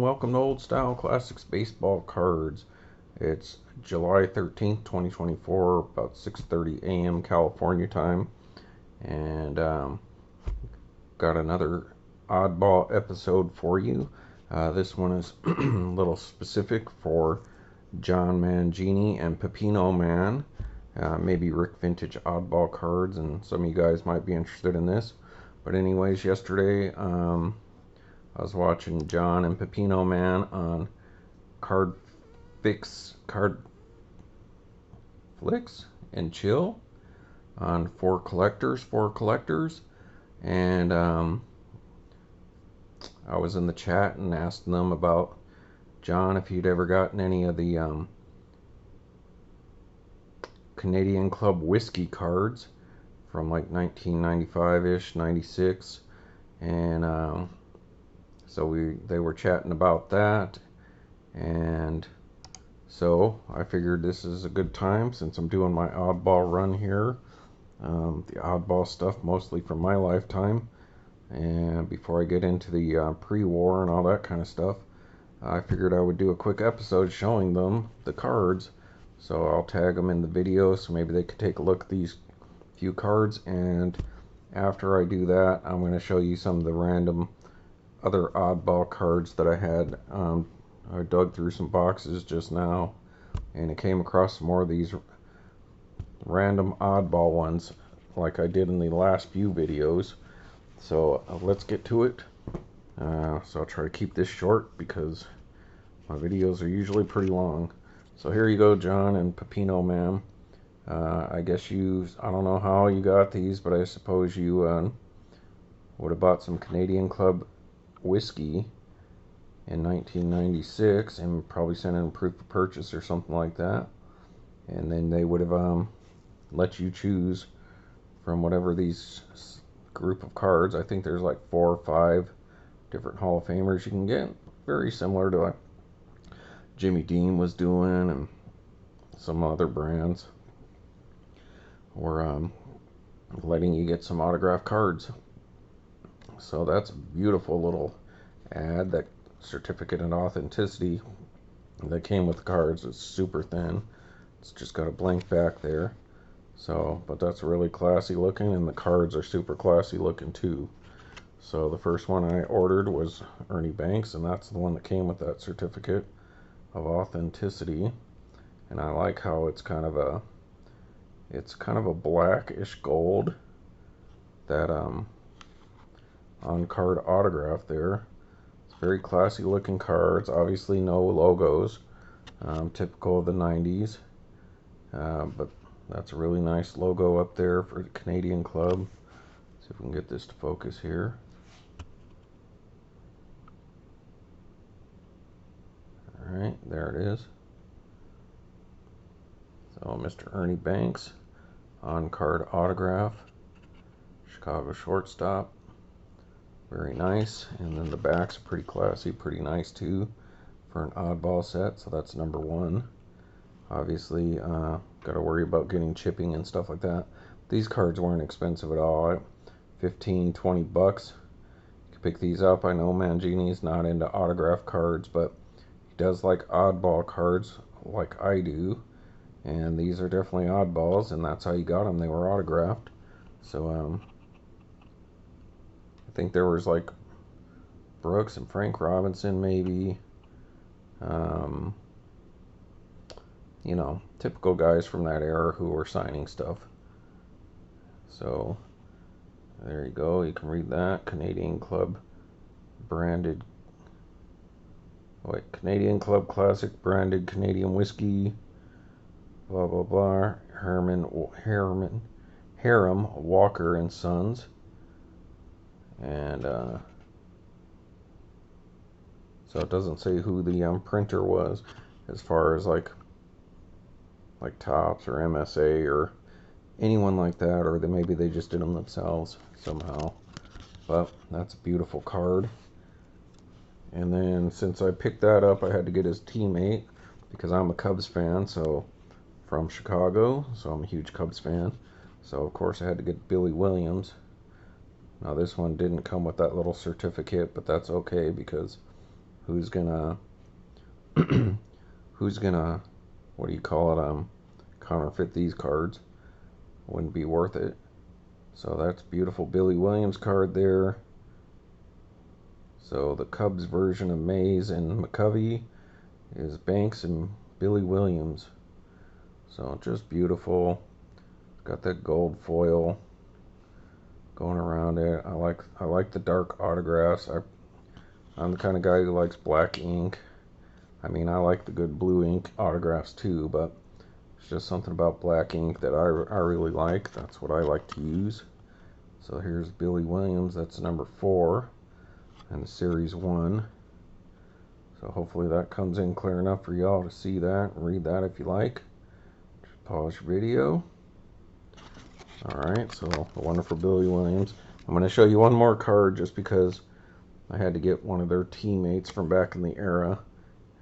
welcome to Old Style Classics Baseball Cards. It's July 13th, 2024, about 6:30 a.m. California time, and got another oddball episode for you. This one is a little specific for John Mangini and Pepino Man, maybe Rick Vintage oddball cards, and some of you guys might be interested in this. But anyways, yesterday, I was watching John and Pepino Man on Cardflix and Chill on four collectors, and I was in the chat and asked them about John if he'd ever gotten any of the Canadian Club whiskey cards from like 1995-ish, 96, and so they were chatting about that, and so I figured this is a good time since I'm doing my oddball run here. The oddball stuff mostly from my lifetime, and before I get into the pre-war and all that kind of stuff, I figured I would do a quick episode showing them the cards. So I'll tag them in the video so maybe they could take a look at these few cards, and after I do that, I'm going to show you some of the random other oddball cards that I had. I dug through some boxes just now, and I came across some more of these random oddball ones like I did in the last few videos. So let's get to it. So I'll try to keep this short because my videos are usually pretty long. So here you go, John and Pepino Man. I guess I don't know how you got these, but I suppose you would have bought some Canadian Club whiskey in 1996 and probably sent in proof of purchase or something like that, and then they would have let you choose from whatever these group of cards. I think there's like 4 or 5 different Hall of Famers you can get, very similar to like Jimmy Dean was doing and some other brands, or letting you get some autographed cards. So that's a beautiful little ad. That certificate of authenticity that came with the cards is super thin. It's just got a blank back there. So, but that's really classy looking, and the cards are super classy looking too. So the first one I ordered was Ernie Banks, and that's the one that came with that certificate of authenticity. And I like how it's kind of a blackish gold, that on card autograph there. It's very classy looking cards. Obviously no logos, typical of the 90s, but that's a really nice logo up there for the Canadian Club. See if we can get this to focus here. Alright, there it is. So Mr. Ernie Banks, on card autograph, Chicago shortstop. Very nice. And then the backs are pretty classy, pretty nice too for an oddball set. So that's number 1. Obviously, got to worry about getting chipping and stuff like that. These cards weren't expensive at all. 15-20 bucks. You can pick these up. I know Mangini's not into autograph cards, but he does like oddball cards like I do. And these are definitely oddballs, and that's how you got them. They were autographed. So I think there was like Brooks and Frank Robinson, maybe. You know, typical guys from that era who were signing stuff. So there you go. You can read that. Canadian Club branded. Canadian Club Classic branded Canadian whiskey. Blah blah blah. Harem Walker and Sons. And so it doesn't say who the printer was, as far as like Topps or MSA or anyone like that, or maybe they just did them themselves somehow. But that's a beautiful card. And then since I picked that up, I had to get his teammate because I'm a Cubs fan, so from Chicago, so I'm a huge Cubs fan. So of course I had to get Billy Williams. Now this one didn't come with that little certificate, but that's okay because who's gonna who's gonna, what do you call it, counterfeit these cards. Wouldn't be worth it. So that's beautiful Billy Williams card there. So the Cubs version of Mays and McCovey is Banks and Billy Williams. So just beautiful. Got that gold foil going around it. I like the dark autographs. I'm the kind of guy who likes black ink. I mean, I like the good blue ink autographs too, but it's just something about black ink that I really like. That's what I like to use. So here's Billy Williams. That's number 4 in the Series 1. So hopefully that comes in clear enough for y'all to see that and read that if you like. Just pause your video. Alright, so the wonderful Billy Williams. I'm going to show you one more card just because I had to get one of their teammates from back in the era.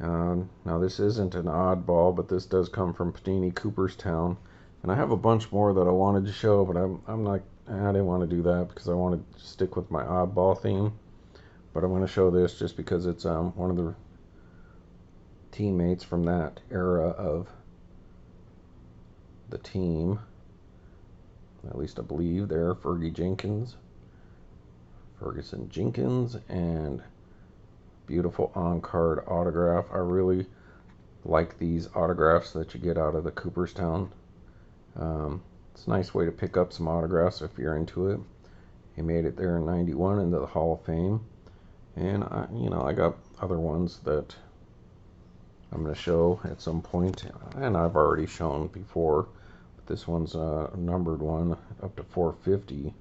Now this isn't an oddball, but this does come from Panini Cooperstown. And I have a bunch more that I wanted to show, but I didn't want to do that because I wanted to stick with my oddball theme. But I'm going to show this just because it's one of the teammates from that era of the team. At least I believe there. Fergie Jenkins. Ferguson Jenkins. And beautiful on-card autograph. I really like these autographs that you get out of the Cooperstown. It's a nice way to pick up some autographs if you're into it. He made it there in '91 into the Hall of Fame. And I got other ones that I'm going to show at some point, and I've already shown before. But this one's a numbered one up to 450,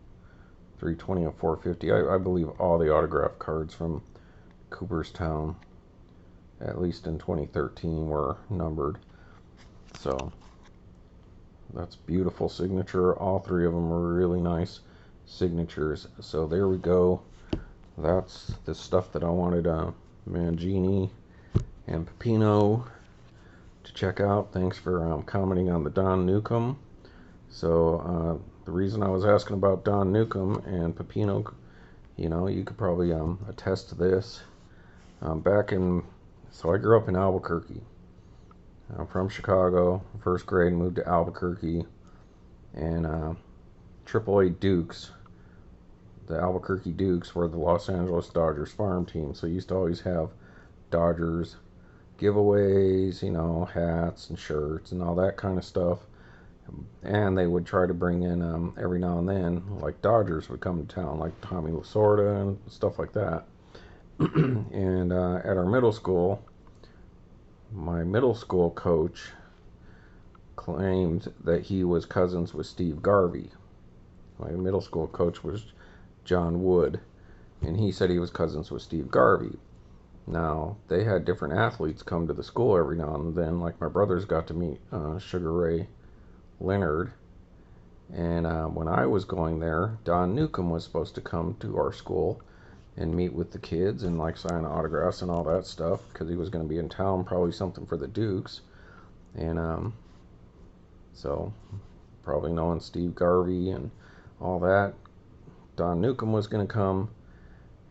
320 of 450. I believe all the autograph cards from Cooperstown, at least in 2013, were numbered. So that's beautiful signature. All 3 of them were really nice signatures. So there we go. That's the stuff that I wanted Mangini and Pepino to check out. Thanks for commenting on the Don Newcomb. So the reason I was asking about Don Newcomb and Pepino, you could probably attest to this. So I grew up in Albuquerque. I'm from Chicago. First grade, moved to Albuquerque, and AAA Dukes. The Albuquerque Dukes were the Los Angeles Dodgers farm team, so you used to always have Dodgers giveaways, hats and shirts and all that kind of stuff. And they would try to bring in every now and then, like Dodgers would come to town, like Tommy Lasorda and stuff like that. And at our middle school, my middle school coach claimed that he was cousins with Steve Garvey. My middle school coach was John Wood, and he said he was cousins with Steve Garvey. Now, they had different athletes come to the school every now and then, like my brothers got to meet Sugar Ray Leonard, and when I was going there, Don Newcomb was supposed to come to our school and meet with the kids and sign autographs and all that stuff, because he was going to be in town, probably something for the Dukes. And so probably knowing Steve Garvey and all that, Don Newcomb was going to come,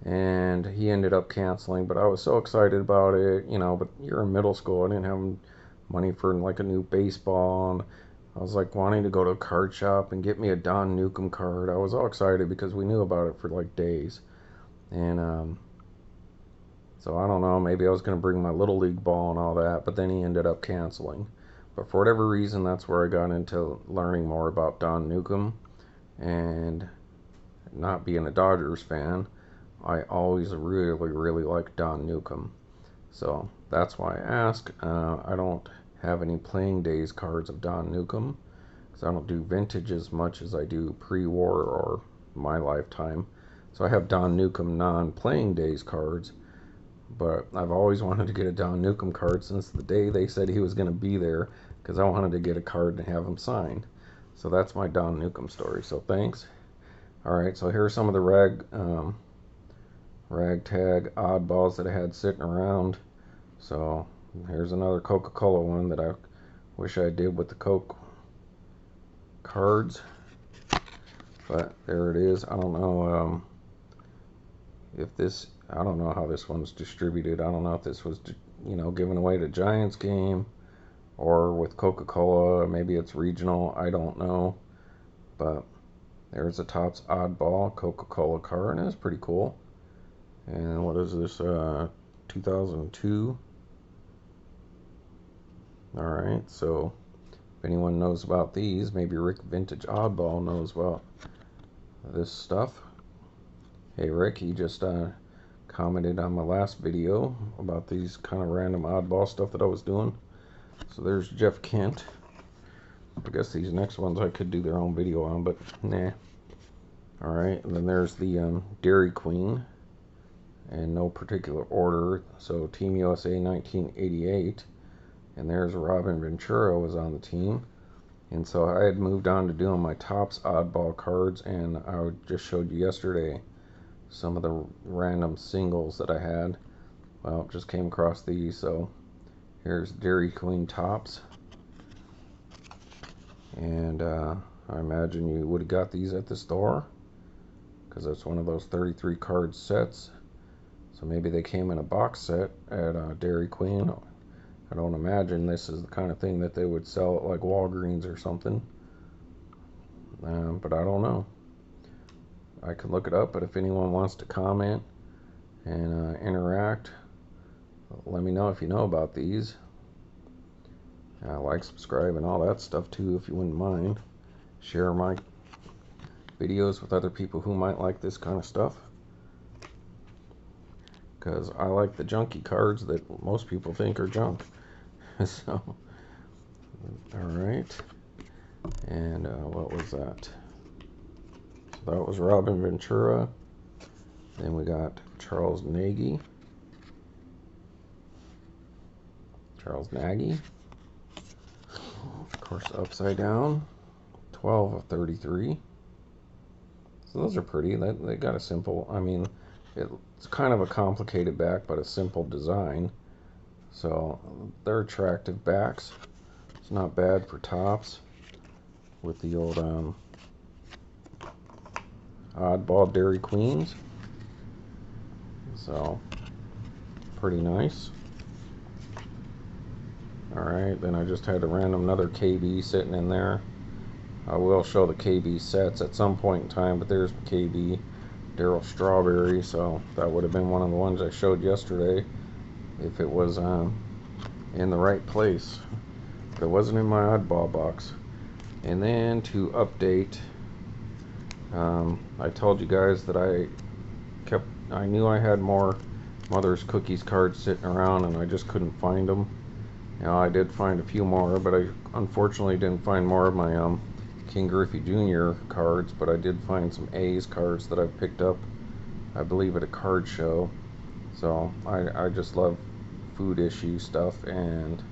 and he ended up canceling. But I was so excited about it, but you're in middle school. I didn't have money for a new baseball, and I was wanting to go to a card shop and get me a Don Newcomb card. I was all excited because we knew about it for days. And so I don't know, maybe I was going to bring my little league ball and all that, but then he ended up canceling. But for whatever reason, that's where I got into learning more about Don Newcomb. And not being a Dodgers fan, I always really liked Don Newcomb. So that's why I ask. I don't have any playing days cards of Don Newcomb, because I don't do vintage as much as I do pre-war or my lifetime. So I have Don Newcomb non-playing days cards, but I've always wanted to get a Don Newcomb card since the day they said he was going to be there, because I wanted to get a card and have him signed. So that's my Don Newcomb story. So thanks. Alright, so here are some of the ragtag oddballs that I had sitting around. So here's another Coca-Cola one that I wish I did with the Coke cards, but there it is. I don't know if this I don't know how this one's distributed. I don't know if this was, given away to Giants game or with Coca-Cola. Maybe it's regional. I don't know. But there's a Topps Oddball Coca-Cola card, and it's pretty cool. And what is this? 2002. All right, so if anyone knows about these, maybe Rick Vintage Oddball knows about this stuff. Hey Rick, he just commented on my last video about these kind of random oddball stuff that I was doing. So there's Jeff Kent. I guess these next ones I could do their own video on, but nah. Alright, and then there's the Dairy Queen, in no particular order. So Team USA 1988, and there's Robin Ventura was on the team. And so I had moved on to doing my Topps oddball cards, and I just showed you yesterday some of the random singles that I had. Well, just came across these. So here's Dairy Queen Topps, and I imagine you would have got these at the store because it's one of those 33 card sets. So maybe they came in a box set at Dairy Queen. I don't imagine this is the kind of thing that they would sell at like Walgreens or something, but I don't know. I could look it up, but if anyone wants to comment and interact, let me know if you know about these. Like, subscribe, and all that stuff too, if you wouldn't mind. Share my videos with other people who might like this kind of stuff, because I like the junky cards that most people think are junk. So, alright. And what was that? So that was Robin Ventura. Then we got Charles Nagy. Of course, upside down. 12 of 33. So those are pretty. They got a simple, I mean, it's kind of a complicated back, but a simple design. So they're attractive backs. It's not bad for Topps with the old oddball Dairy Queens. So pretty nice. Alright, then I just had a random another KB sitting in there. I will show the KB sets at some point in time, but there's the KB Darryl Strawberry, so that would have been one of the ones I showed yesterday if it was in the right place. But it wasn't in my oddball box. And then to update, I told you guys that I knew I had more Mother's Cookies cards sitting around, and I just couldn't find them. I did find a few more, but I unfortunately didn't find more of my King Griffey Jr. cards, but I did find some A's cards that I picked up, I believe, at a card show. So I just love food issue stuff, and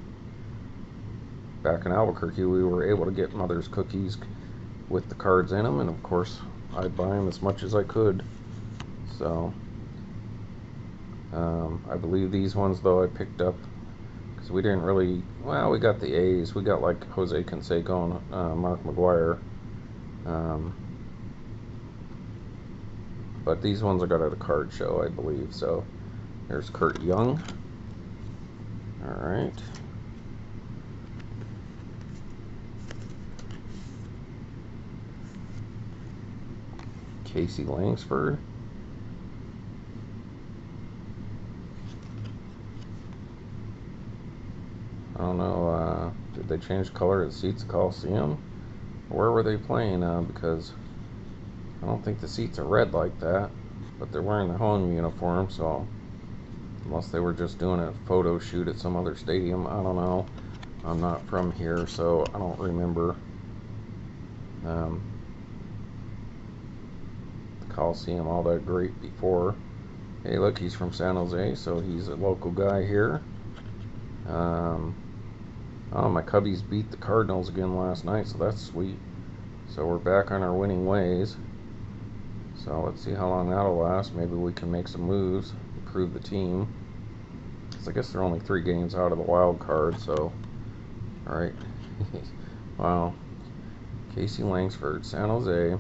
back in Albuquerque we were able to get Mother's Cookies with the cards in them, and of course I'd buy them as much as I could. So I believe these ones though I picked up because we didn't really, well, we got the A's, we got like Jose Canseco and Mark McGuire, but these ones I got at a card show, I believe. So there's Kurt Young. Alright. Casey Langsford. I don't know, did they change color at the seats at Coliseum? Where were they playing? Because I don't think the seats are red like that, but they're wearing the home uniform, so unless they were just doing a photo shoot at some other stadium, I don't know. I'm not from here, so I don't remember the Coliseum all that great before. Hey, look, he's from San Jose, so he's a local guy here. Oh, my Cubbies beat the Cardinals again last night, so that's sweet. So we're back on our winning ways. So let's see how long that'll last. Maybe we can make some moves, improve the team. Because I guess they're only 3 games out of the wild card, so. Alright. Wow. Casey Langsford, San Jose.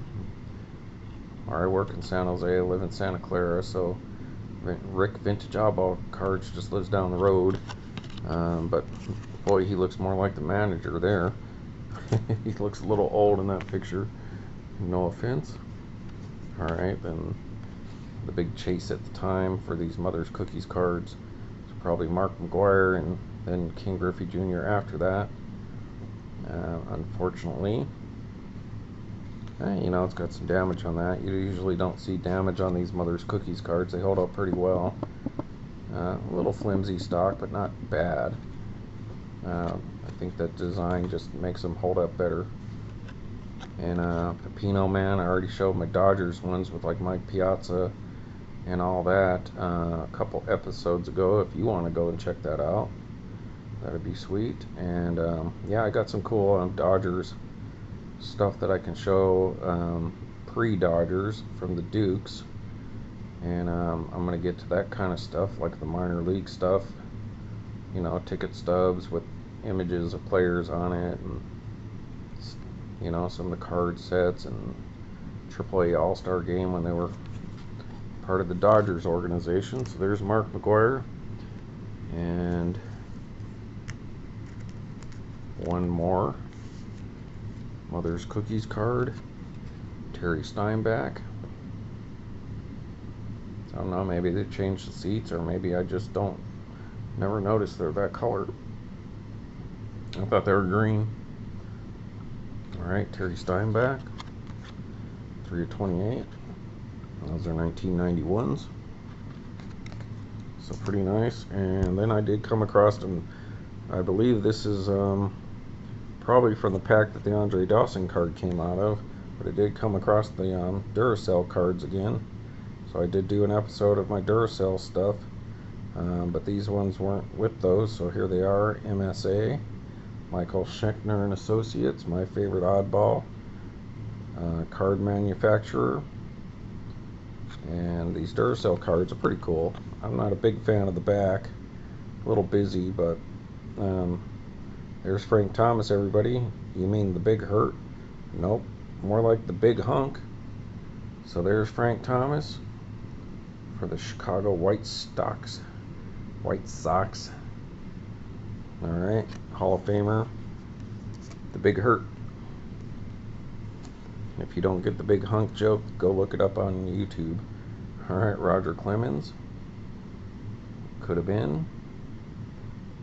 I work in San Jose, I live in Santa Clara, so Rick Vintage Oddball Cards just lives down the road. But boy, he looks more like the manager there. He looks a little old in that picture. No offense. Alright, then the big chase at the time for these Mother's Cookies cards was probably Mark McGwire and then King Griffey Jr. after that. Unfortunately, you know, it's got some damage on that. You usually don't see damage on these Mother's Cookies cards. They hold up pretty well. A little flimsy stock, but not bad. I think that design just makes them hold up better. And Pepino Man, I already showed my Dodgers ones with like Mike Piazza and all that a couple episodes ago. If you want to go and check that out, that'd be sweet. And yeah, I got some cool Dodgers stuff that I can show, pre-Dodgers from the Dukes. And I'm going to get to that kind of stuff, like the minor league stuff. You know, ticket stubs with images of players on it, and you know, some of the card sets, and AAA All-Star Game when they were part of the Dodgers organization. So there's Mark McGwire, and one more Mother's Cookies card, Terry Steinbach. I don't know, maybe they changed the seats, or maybe I just never noticed they're that color. I thought they were green. Alright, Terry Steinbach, 3 of 28. Those are 1991s. So pretty nice. And then I did come across, and I believe this is probably from the pack that the Andre Dawson card came out of, but I did come across the Duracell cards again. So I did do an episode of my Duracell stuff, but these ones weren't with those, so here they are. MSA, Michael Schechner and Associates, my favorite oddball card manufacturer. And these Duracell cards are pretty cool. I'm not a big fan of the back, a little busy, but there's Frank Thomas, everybody. You mean the Big Hurt? Nope, more like the Big Hunk. So there's Frank Thomas for the Chicago White Sox. Alright, Hall of Famer, the Big Hurt. If you don't get the Big Hunk joke, go look it up on YouTube. Alright, Roger Clemens. Could have been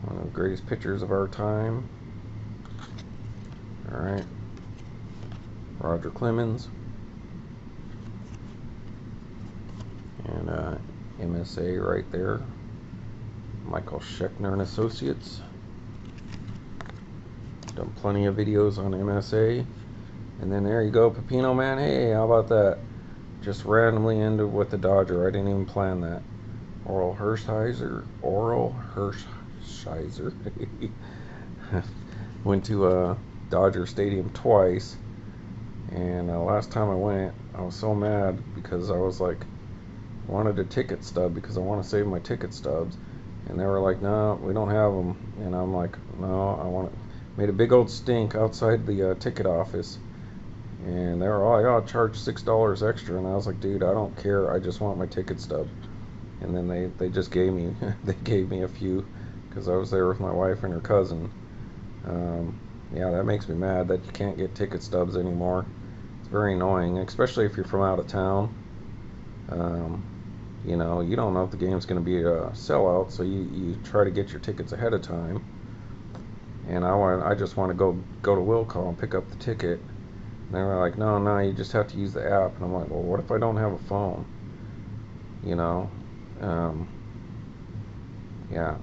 one of the greatest pitchers of our time. Alright, Roger Clemens. And MSA right there, Michael Schechner and Associates. Done plenty of videos on MSA. And then there you go, Pepino Man. Hey, how about that? Just randomly ended with the Dodger. I didn't even plan that. Oral Hershiser. Went to Dodger Stadium twice, and last time I went, I was so mad because I was like, wanted a ticket stub because I want to save my ticket stubs, and they were like, no, we don't have them. And I'm like, no, I want it. Made a big old stink outside the ticket office, and they were all like, oh, charge $6 extra, and I was like, dude, I don't care, I just want my ticket stub. And then they just gave me a few because I was there with my wife and her cousin. Yeah, that makes me mad that you can't get ticket stubs anymore. It's very annoying, especially if you're from out of town. You know, you don't know if the game's going to be a sellout, so you try to get your tickets ahead of time. And I just want to go to will call and pick up the ticket. And they were like, no, you just have to use the app. And I'm like, well, what if I don't have a phone? You know, yeah,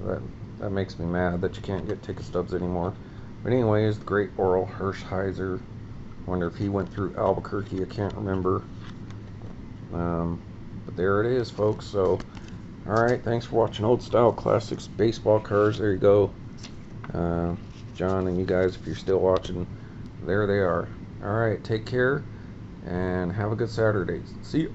that makes me mad that you can't get ticket stubs anymore. But anyways, the great Oral Hershiser. Wonder if he went through Albuquerque. I can't remember. But there it is, folks. So, alright, thanks for watching Old Style Classics Baseball Cards. There you go. John and you guys, if you're still watching, there they are. Alright, take care, and have a good Saturday. See you.